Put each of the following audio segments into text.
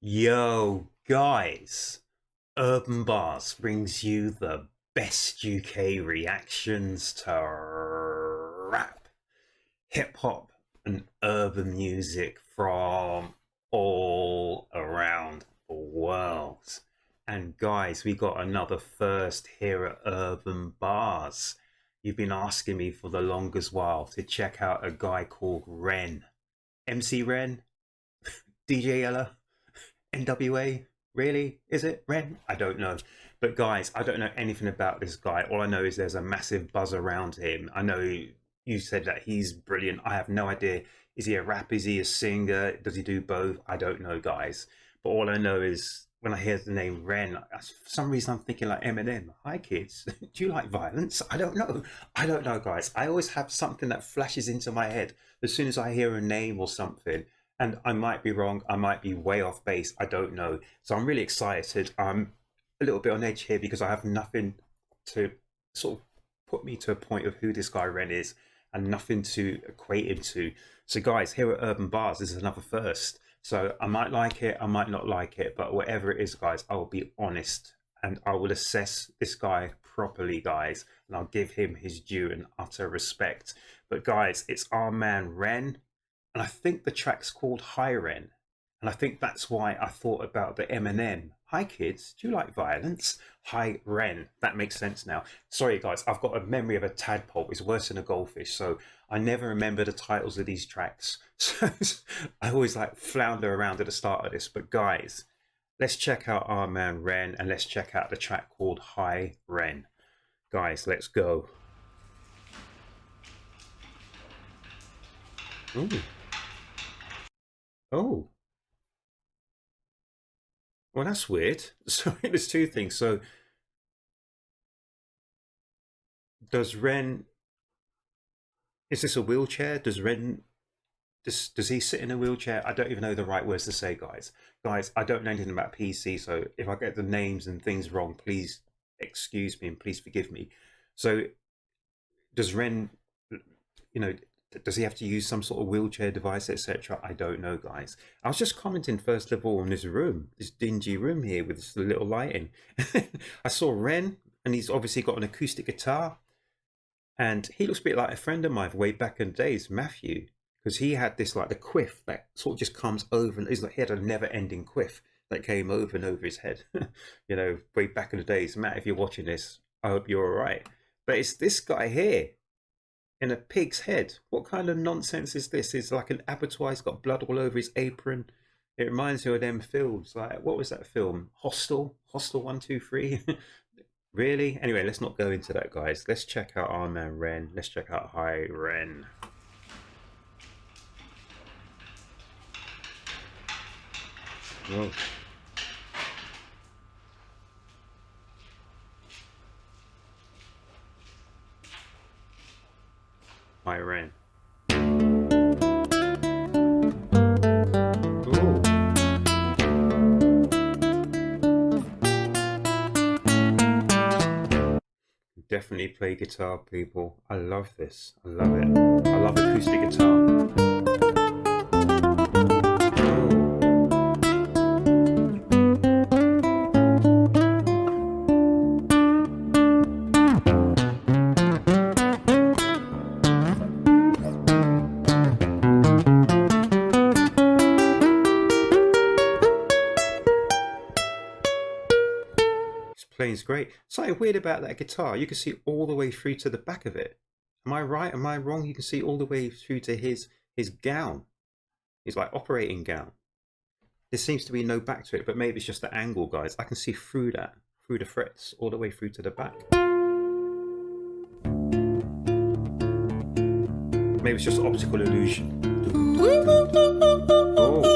Yo, guys, Urban Bars brings you the best UK reactions to rap, hip hop, and urban music from all around the world. And guys, we got another first here at Urban Bars. You've been asking me for the longest while to check out a guy called Ren. MC Ren, DJ Ella, NWA? Really? Is it Ren? I don't know. But guys, I don't know anything about this guy. All I know is there's a massive buzz around him. I know you said that he's brilliant. I have no idea. Is he a rapper? Is he a singer? Does he do both? I don't know, guys. But all I know is when I hear the name Ren, for some reason I'm thinking like Eminem. Hi kids, do you like violence? I don't know. I don't know, guys. I always have something that flashes into my head as soon as I hear a name or something. And I might be wrong. I might be way off base. I don't know. So I'm really excited. I'm a little bit on edge here because I have nothing to sort of put me to a point of who this guy Ren is and nothing to equate him to. So guys, here at Urban Bars, this is another first. So I might like it, I might not like it, but whatever it is, guys, I will be honest and I will assess this guy properly, guys, and I'll give him his due and utter respect. But guys, it's our man Ren, and I think the track's called Hi Ren, and I think that's why I thought about the Eminem. Hi kids, do you like violence? Hi Ren. That makes sense now. Sorry guys, I've got a memory of a tadpole. It's worse than a goldfish, so I never remember the titles of these tracks. So I always like flounder around at the start of this. But guys, let's check out our man Ren and let's check out the track called Hi Ren. Guys, let's go. Ooh. Oh. Well, that's weird. So there's two things. So does Ren, is this a wheelchair? Does Ren, does he sit in a wheelchair? I don't even know the right words to say, guys. Guys, I don't know anything about PC, so if I get the names and things wrong, please excuse me and please forgive me. So does Ren, you know, does he have to use some sort of wheelchair device, etc.? I don't know, guys. I was just commenting first of all on this room, this dingy room here with this little lighting. I saw Ren, and he's obviously got an acoustic guitar, and he looks a bit like a friend of mine way back in the days, Matthew, because he had this like the quiff that sort of just comes over, and he had a never-ending quiff that came over and over his head. You know, way back in the days. Matt, if you're watching this, I hope you're all right. But it's this guy here in a pig's head. What kind of nonsense is this? It's like an abattoir. He's got blood all over his apron. It reminds me of them films. Like, what was that film? Hostel 1, 2, 3. Really? Anyway, let's not go into that, guys. Let's check out our man Ren. Let's check out Hi Ren. Whoa. Hi Ren. Ooh. Definitely play guitar, people. I love this. I love it. I love acoustic guitar. Playing's great. Something weird about that guitar, you can see all the way through to the back of it. Am I right? Am I wrong? You can see all the way through to his gown. His like operating gown. There seems to be no back to it, but maybe it's just the angle, guys. I can see through that, through the frets, all the way through to the back. Maybe it's just optical illusion. Oh.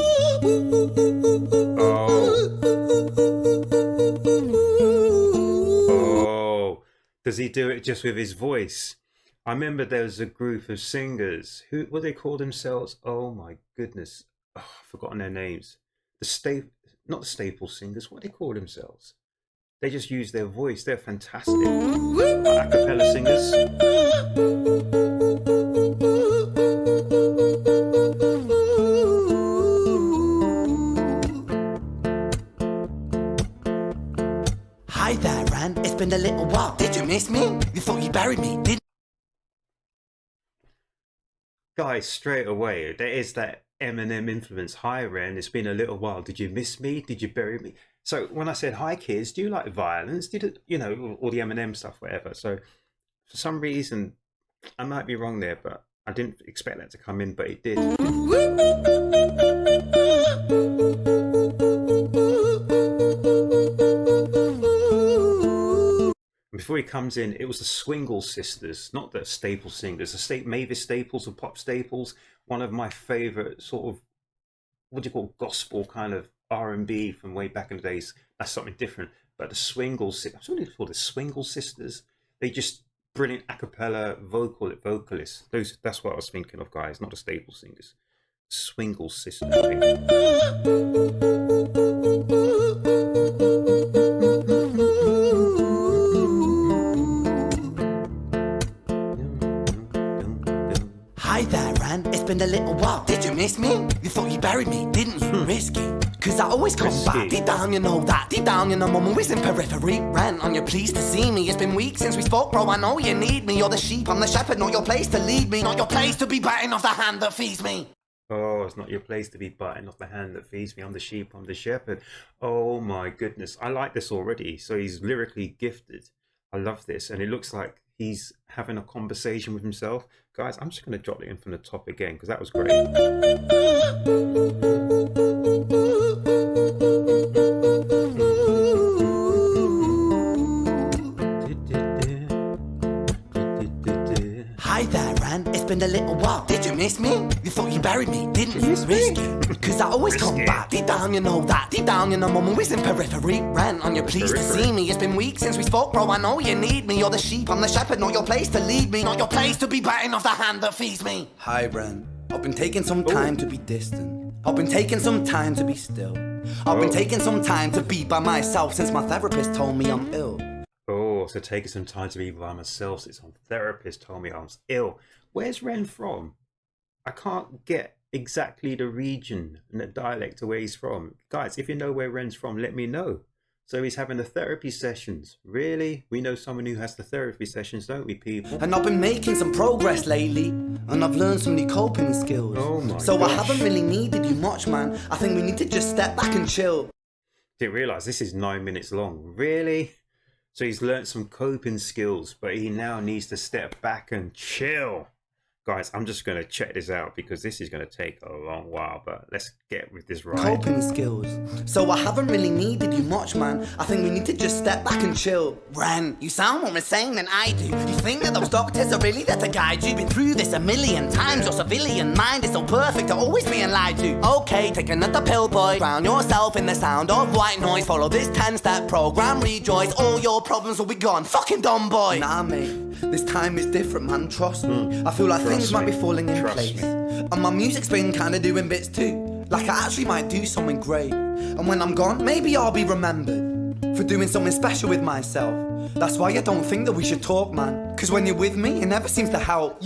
Does he do it just with his voice? I remember there was a group of singers. What they call themselves? Oh my goodness. Oh, I've forgotten their names. Not the staple singers. What do they call themselves? They just use their voice. They're fantastic. A cappella singers. been a little while. Did you miss me? You thought you buried me, didn't? Guys, straight away, there is that Eminem influence. Hi Ren, it's been a little while. Did you miss me? Did you bury me? So when I said, hi kids, do you like violence? Did it, you know, all the Eminem stuff, whatever. So for some reason, I might be wrong there, but I didn't expect that to come in, but it did. Before he comes in, it was the Swingle sisters, not the Staples singers. The Mavis Staples or Pop Staples, one of my favorite sort of, what do you call, gospel kind of R&B from way back in the days. That's something different. But the Swingle sisters, what are they called? The Swingle sisters. They just brilliant a cappella vocalists. That's what I was thinking of, guys, not the Staples singers. Swingle sisters. Hi there, Ren. It's been a little while. Did you miss me? You thought you buried me, didn't you? Risky. Cause I always come back. Deep down, you know that. Deep down, you know I'm always in periphery. Ren, on your pleased to see me. It's been weeks since we spoke, bro. I know you need me. You're the sheep, I'm the shepherd. Not your place to lead me. Not your place to be biting off the hand that feeds me. Oh, it's not your place to be biting off the hand that feeds me. I'm the sheep, I'm the shepherd. Oh my goodness. I like this already. So he's lyrically gifted. I love this. And it looks like he's having a conversation with himself. Guys, I'm just going to drop it in from the top again because that was great. Hi there, Ren. It's been a little while. Did you miss me? You thought you buried me, didn't you? Risky. Cause I always come back. Deep down, you know that. Deep down, you know I'm always in periphery. Ren, on your pleased to see me. It's been weeks since we spoke, bro. I know you need me. You're the sheep, I'm the shepherd. Not your place to lead me. Not your place to be biting off the hand that feeds me. Hi, Ren. I've been taking some time to be distant. I've been taking some time to be still. I've been taking some time to be by myself since my therapist told me I'm ill. Oh, so taking some time to be by myself since my therapist told me I was ill. Where's Ren from? I can't get exactly the region and the dialect of where he's from. Guys, if you know where Ren's from, let me know. So he's having the therapy sessions. Really? We know someone who has the therapy sessions, don't we, people? And I've been making some progress lately, and I've learned some new coping skills. Oh my So gosh. I haven't really needed you much, man. I think we need to just step back and chill. Didn't realise this is 9 minutes long. Really? So he's learned some coping skills, but he now needs to step back and chill. Guys, I'm just going to check this out because this is going to take a long while, but let's get with this right. Coping skills. So I haven't really needed you much, man. I think we need to just step back and chill. Ren, you sound more insane than I do. You think that those doctors are really there to guide you? Been through this a million times. Your civilian mind is so perfect, you're always being lied to. Okay, take another pill, boy. Drown yourself in the sound of white noise. Follow this 10-step program, rejoice. All your problems will be gone. Fucking dumb boy. Nah, mate. This time is different, man. Trust me. I feel like things might be falling in place. And my music's been kinda doing bits too. Like I actually might do something great. And when I'm gone, maybe I'll be remembered for doing something special with myself. That's why I don't think that we should talk, man. Cause when you're with me, it never seems to help.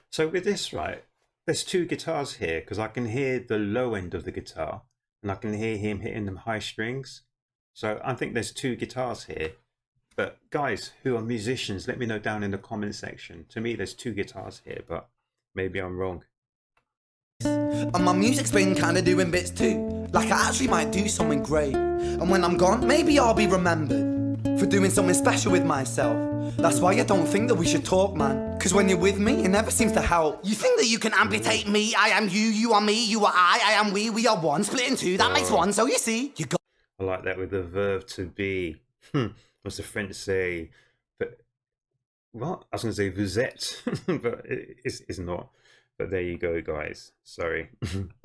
So with this, right, there's two guitars here because I can hear the low end of the guitar and I can hear him hitting them high strings. So I think there's two guitars here. But guys who are musicians, let me know down in the comment section. To me, there's two guitars here, but maybe I'm wrong. And my music's been kinda doing bits too. Like I actually might do something great. And when I'm gone, maybe I'll be remembered for doing something special with myself. That's why I don't think that we should talk, man. Cause when you're with me, it never seems to help. You think that you can amputate me? I am you, you are me, you are I am we are one. Split in two, that makes one. So you see, you got. I like that with the verb to be. What's the French say? But what? I was going to say vous êtes, but it's not. But there you go, guys. Sorry.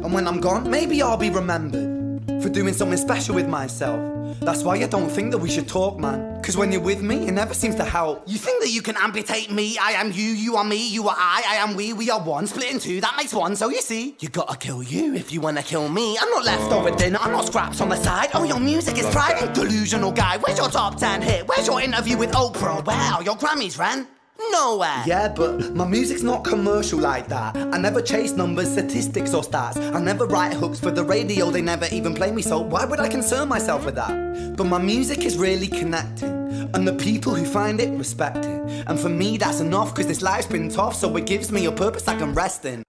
And when I'm gone, maybe I'll be remembered for doing something special with myself. That's why I don't think that we should talk, man. Cause when you're with me, it never seems to help. You think that you can amputate me? I am you, you are me, you are I am we are one. Split in two, that makes one. So you see, you gotta kill you if you wanna kill me. I'm not leftover dinner, I'm not scraps on the side. Oh, your music is pride. Delusional guy, where's your top 10 hit? Where's your interview with Oprah? Where are your Grammys, Ren? Nowhere. Yeah, but my music's not commercial like that. I never chase numbers, statistics or stats. I never write hooks for the radio, they never even play me, so why would I concern myself with that? But my music is really connecting, and the people who find it respect it. And for me that's enough, cause this life's been tough, so it gives me a purpose I can rest in.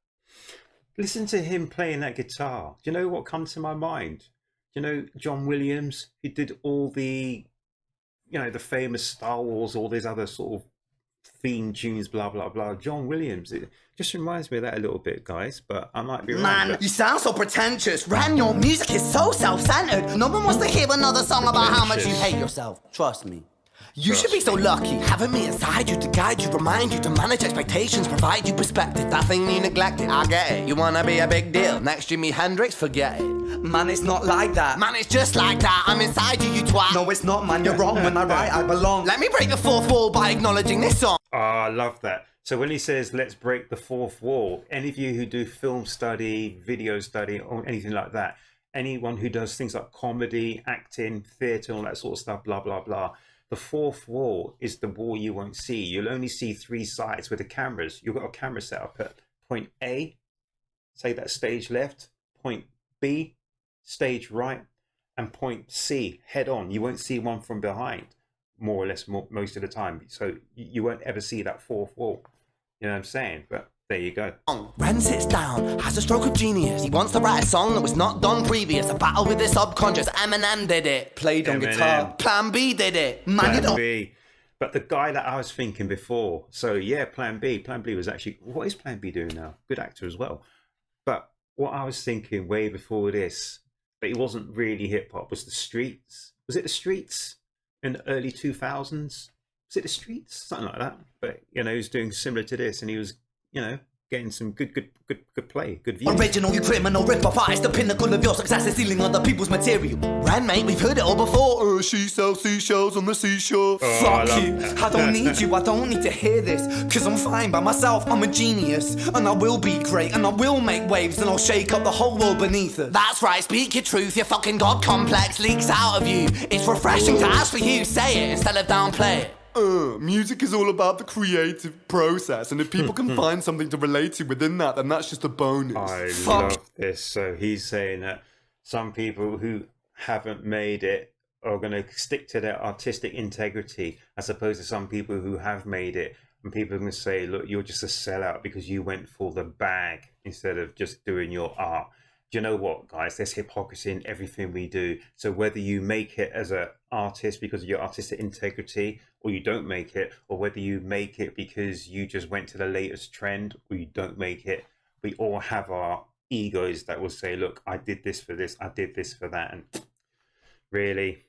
Listen to him playing that guitar. Do you know what comes to my mind? Do you know John Williams? He did all the, you know, the famous Star Wars, all these other sort of theme tunes, blah blah blah. John Williams. It just reminds me of that a little bit, guys, but I might be wrong. Man, you sound so pretentious. Ren, your music is so self-centered. No one wants to hear another song about how much you hate yourself. Trust me. You should be so lucky, having me inside you to guide you, remind you to manage expectations, provide you perspective. That thing you neglected, I get it. You wanna be a big deal, next Jimi Hendrix, forget it. Man, it's not like that. Man, it's just like that. I'm inside you, you twat. No, it's not, man. You're wrong. When I write, I belong. Let me break the fourth wall by acknowledging this song. Oh, I love that. So when he says, let's break the fourth wall, any of you who do film study, video study, or anything like that, anyone who does things like comedy, acting, theatre, all that sort of stuff, blah, blah, blah, the fourth wall is the wall you won't see. You'll only see three sides with the cameras. You've got a camera set up at point A, say that's stage left, point B, stage right, and point C, head on. You won't see one from behind, more or less, most of the time. So you won't ever see that fourth wall. You know what I'm saying? But there you go. Ren sits down, has a stroke of genius. He wants to write a song that was not done previous. A battle with his subconscious. Eminem did it. Played on guitar. Plan B did it. Plan B. But the guy that I was thinking before. So yeah, Plan B. Plan B was actually, what is Plan B doing now? Good actor as well. But what I was thinking way before this, but it wasn't really hip hop, was the Streets. Was it the Streets in the early 2000s? Was it the Streets? Something like that. But you know, he was doing similar to this, and he was, you know, getting some good play, good views. Original, you criminal rip-off artist, the pinnacle of your success is stealing other people's material. Ren, mate, we've heard it all before. She sells seashells on the seashore. Fuck you, I don't need you, I don't need to hear this. Cause I'm fine by myself, I'm a genius. And I will be great, and I will make waves, and I'll shake up the whole world beneath us. That's right, speak your truth, your fucking God complex leaks out of you. It's refreshing to ask for you, say it instead of downplay it. Music is all about the creative process, and if people can find something to relate to within that, then that's just a bonus. I love this. So he's saying that some people who haven't made it are going to stick to their artistic integrity, as opposed to some people who have made it, and people are going to say, look, you're just a sellout because you went for the bag instead of just doing your art. Do you know what, guys? There's hypocrisy in everything we do. So whether you make it as an artist because of your artistic integrity, or you don't make it, or whether you make it because you just went to the latest trend, or you don't make it, we all have our egos that will say, look, I did this for this, I did this for that, and really,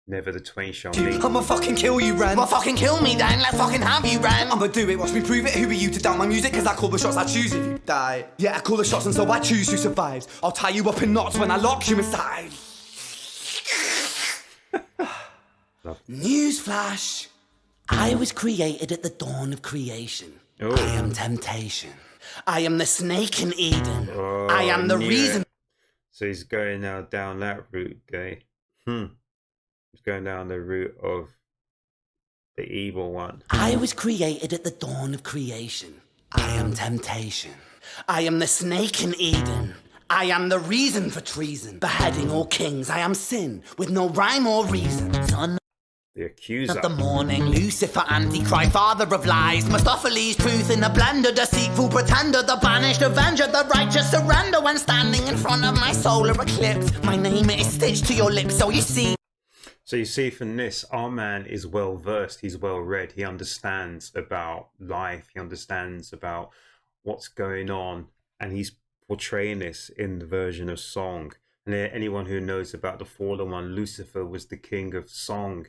never the twain shall meet. I'ma fucking kill you, Ren. Well, fucking kill me then, let's fucking have you, Ren. I'ma do it, watch me prove it. Who are you to doubt my music? Cause I call the shots, I choose if you die. Yeah, I call the shots and so I choose who survives. I'll tie you up in knots when I lock you inside. Newsflash. I was created at the dawn of creation. Ooh. I am temptation. I am the snake in Eden. I am the reason. So he's going now down that route, okay? He's going down the route of the evil one. I was created at the dawn of creation. I am temptation. I am the snake in Eden. I am the reason for treason. Beheading all kings. I am sin with no rhyme or reason. Son the accuser of the morning, Lucifer, Antichrist, father of lies, Mephistopheles, truth in a blender, deceitful pretender, the banished avenger, the righteous surrender when standing in front of my solar eclipse. My name is stitched to your lips, so you see. So you see from this, our man is well versed, he's well read, he understands about life, he understands about what's going on, and he's portraying this in the version of song. And anyone who knows about the fallen one, Lucifer was the king of song.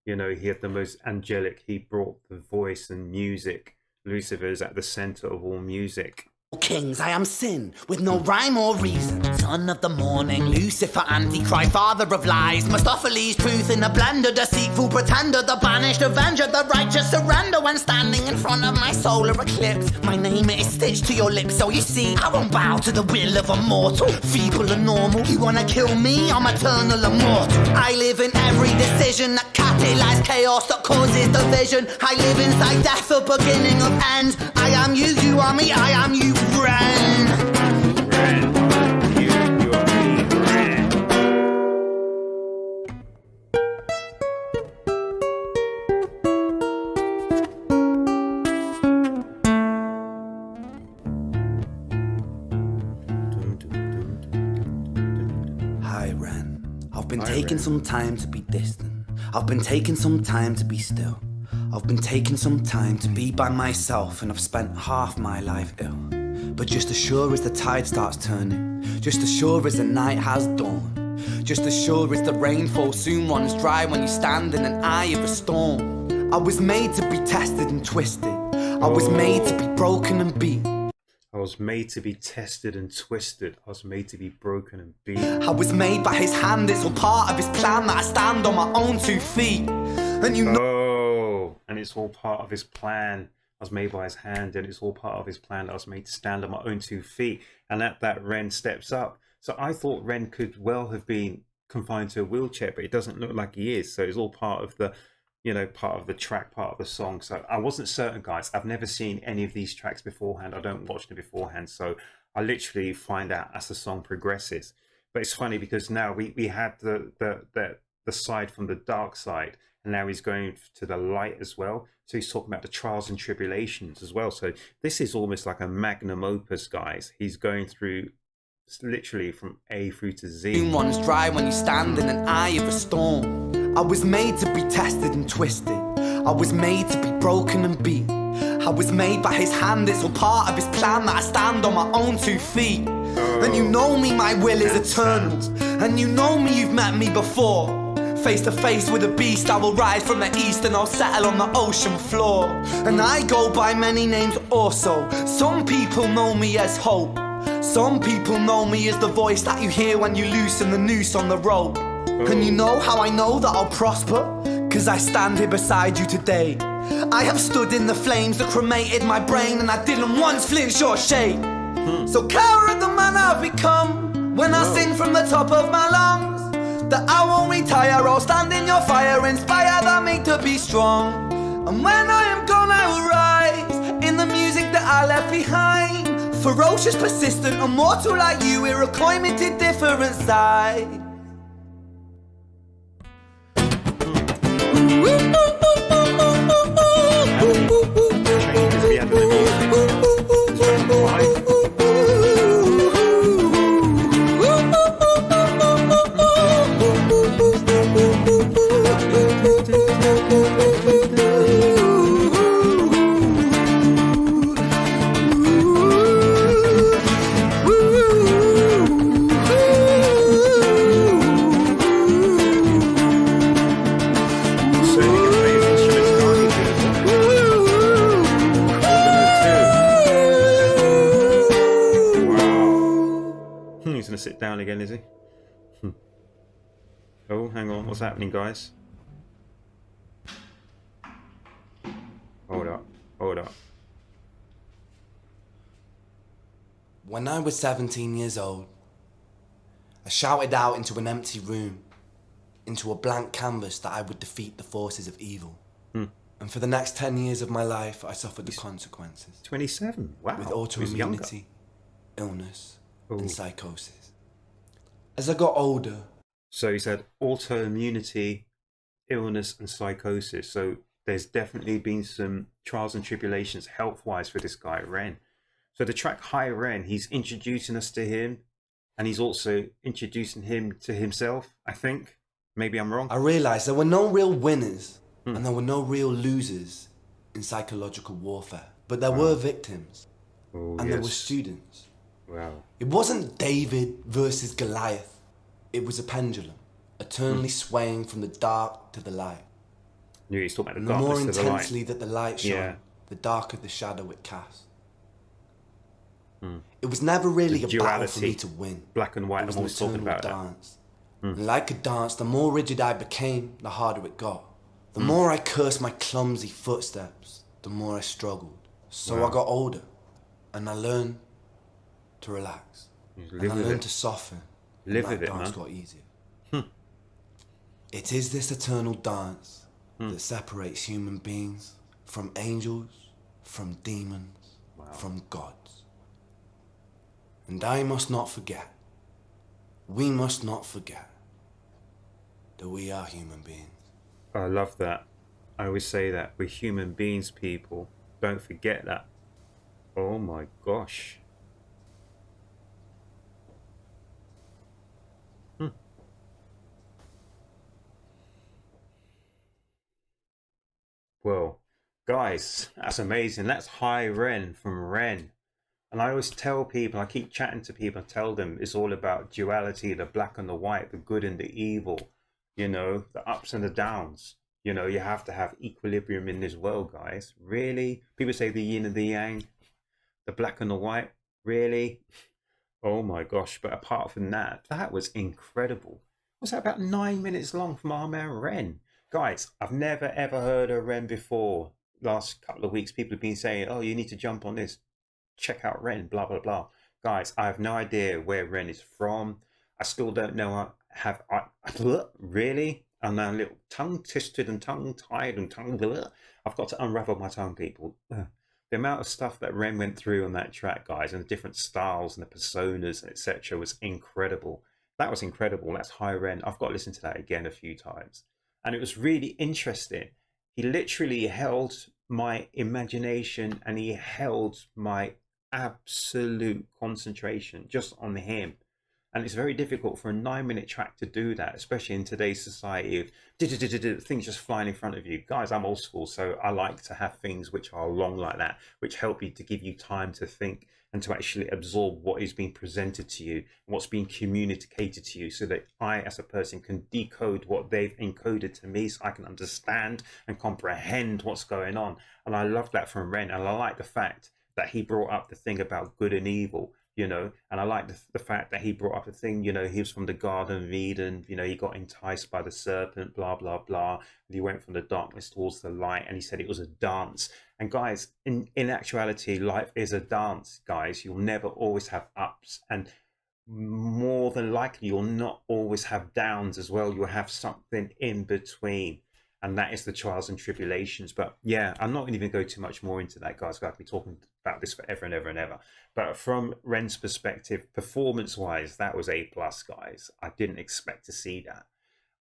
You know, he had the most angelic, he brought the voice and music. Lucifer is at the center of all music. Kings, I am sin, with no rhyme or reason. Son of the morning, Lucifer, Antichrist, father of lies, Mephistopheles, truth in a blender, deceitful pretender, the banished avenger, the righteous surrender when standing in front of my solar eclipse. My name is stitched to your lips, so you see, I won't bow to the will of a mortal, feeble and normal. You wanna kill me? I'm eternal immortal. I live in every decision that casts galactic life's chaos that causes division. I live inside death, the beginning of end. I am you, you are me, I am you, Ren. Ren, you are me, Ren. Hi Ren, I've been taking some time to be distant. I've been taking some time to be still. I've been taking some time to be by myself, and I've spent half my life ill. But just as sure as the tide starts turning, just as sure as the night has dawned, just as sure as the rainfall soon runs dry when you stand in an eye of a storm. I was made to be tested and twisted. I was made to be broken and beat. I was made to be tested and twisted. I was made to be broken and beat. I was made by his hand, it's all part of his plan that I stand on my own 2 feet. And you know. Oh, and it's all part of his plan. I was made by his hand, and it's all part of his plan that I was made to stand on my own 2 feet. And at that, Ren steps up. So I thought Ren could well have been confined to a wheelchair, but it doesn't look like he is. So it's all part of the, you know, part of the track, part of the song. So I wasn't certain, guys. I've never seen any of these tracks beforehand. I don't watch them beforehand. So I literally find out as the song progresses. But it's funny because now we had the side from the dark side, and now he's going to the light as well. So he's talking about the trials and tribulations as well. So this is almost like a magnum opus, guys. He's going through literally from A through to Z. Runs dry when you stand in an eye of a storm. I was made to be tested and twisted. I was made to be broken and beat. I was made by his hand, it's all part of his plan that I stand on my own 2 feet. And you know me, my will is eternal. And you know me, you've met me before. Face to face with a beast, I will rise from the east and I'll settle on the ocean floor. And I go by many names also. Some people know me as hope. Some people know me as the voice that you hear when you loosen the noose on the rope. And you know how I know that I'll prosper? 'Cause I stand here beside you today. I have stood in the flames that cremated my brain, and I didn't once flinch or shake. So care of the man I've become when I sing from the top of my lungs. That I won't retire, I'll stand in your fire, inspire that me to be strong. And when I am gone I will rise in the music that I left behind. Ferocious, persistent, immortal like you, we're a coimated different side. Sit down again, is he? Oh, hang on, what's happening, guys? Hold up. When I was 17 years old, I shouted out into an empty room, into a blank canvas that I would defeat the forces of evil. And for the next 10 years of my life, I suffered the consequences. 27, wow. With He's younger. autoimmunity, illness, and psychosis. As I got older... So he said autoimmunity, illness and psychosis. So there's definitely been some trials and tribulations health-wise for this guy, Ren. So the track Hi Ren, he's introducing us to him, and he's also introducing him to himself, I think. Maybe I'm wrong. I realised there were no real winners and there were no real losers in psychological warfare. But there were victims and there were students. Wow. It wasn't David versus Goliath. It was a pendulum, eternally swaying from the dark to the light. Yeah, he's talking about And the the more darkness to the light. intensely that the light shone, the darker the shadow it cast. It was never really The a battle for duality. me to win. Black and white, It was I'm an always talking eternal about that. dance. And like a dance, the more rigid I became, the harder it got. The more I cursed my clumsy footsteps, the more I struggled. So I got older, and I learned to relax. And I learned to soften. Live and with it, that dance man. got easier. It is this eternal dance that separates human beings from angels, from demons, from gods. And I must not forget, we must not forget, that we are human beings. I love that. I always say that we're human beings, people. Don't forget that. Oh my gosh. Well, guys, that's amazing. That's Hi Ren from Ren. And I always tell people, I keep chatting to people and tell them it's all about duality, the black and the white, the good and the evil, you know, the ups and the downs. You know, you have to have equilibrium in this world, guys. Really? People say the yin and the yang, the black and the white. Really? Oh my gosh. But apart from that, that was incredible. Was that about 9 minutes long from our man Ren? Guys, I've never ever heard of Ren before. Last couple of weeks, people have been saying, oh, you need to jump on this. Check out Ren, blah, blah, blah. Guys, I have no idea where Ren is from. I still don't know. Really? I'm now a little tongue twisted and tongue tied and tongue. I've got to unravel my tongue, people. The amount of stuff that Ren went through on that track, guys, and the different styles and the personas, etc., was incredible. That was incredible. That's Hi Ren. I've got to listen to that again a few times. And it was really interesting. He literally held my imagination and he held my absolute concentration just on him. And it's very difficult for a 9 minute track to do that, especially in today's society of things just flying in front of you. Guys, I'm old school, so I like to have things which are long like that, which help you to give you time to think and to actually absorb what is being presented to you, what's being communicated to you, so that I, as a person, can decode what they've encoded to me so I can understand and comprehend what's going on. And I love that from Ren. And I like the fact that he brought up the thing about good and evil, you know, and I like the fact that he brought up the thing, you know, he was from the Garden of Eden, you know, he got enticed by the serpent, blah, blah, blah. And he went from the darkness towards the light, and he said it was a dance. And guys, in actuality, life is a dance, guys. You'll never always have ups, and more than likely, you'll not always have downs as well. You'll have something in between. And that is the trials and tribulations. But yeah, I'm not even going to go too much more into that, guys. I've been talking about this forever and ever and ever. But from Ren's perspective, performance-wise, that was A+, guys. I didn't expect to see that.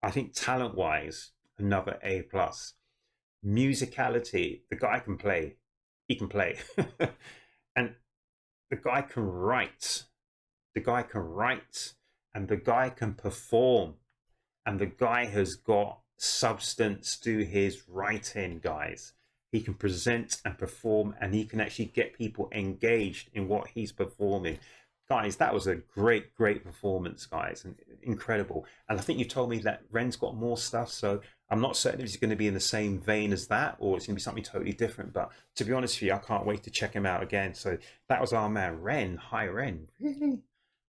I think talent-wise, another A+. Musicality, the guy can play. He can play. And the guy can write. The guy can write. And the guy can perform. And the guy has got substance to his writing, guys. He can present and perform, and he can actually get people engaged in what he's performing. Guys, that was a great performance, guys, and incredible. And I think you told me that Ren's got more stuff, so I'm not certain if it's going to be in the same vein as that, or it's going to be something totally different. But to be honest with you, I can't wait to check him out again. So that was our man Ren. Hi Ren. Really?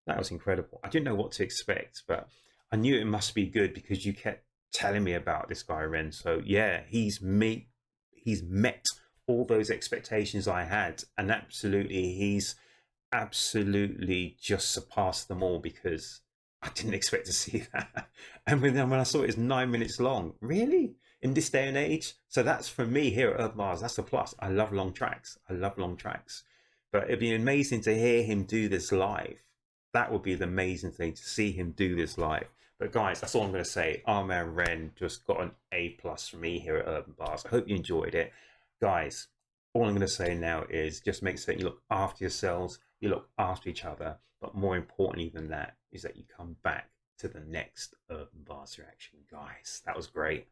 That was incredible. I didn't know what to expect, but I knew it must be good because you kept telling me about this guy Ren. So yeah, he's met all those expectations I had, and he's absolutely just surpassed them all, because I didn't expect to see that. And when I saw it was 9 minutes long, really, in this day and age. So that's, for me here at Urb'n Barz, that's a plus. I love long tracks. But it'd be amazing to hear him do this live. That would be the amazing thing, to see him do this live. But guys, that's all I'm going to say. Our man Ren just got an A+ from me here at Urb'n Barz. I hope you enjoyed it. Guys, all I'm going to say now is just make sure you look after yourselves, you look after each other, but more importantly than that is that you come back to the next Urb'n Barz reaction. Guys, that was great.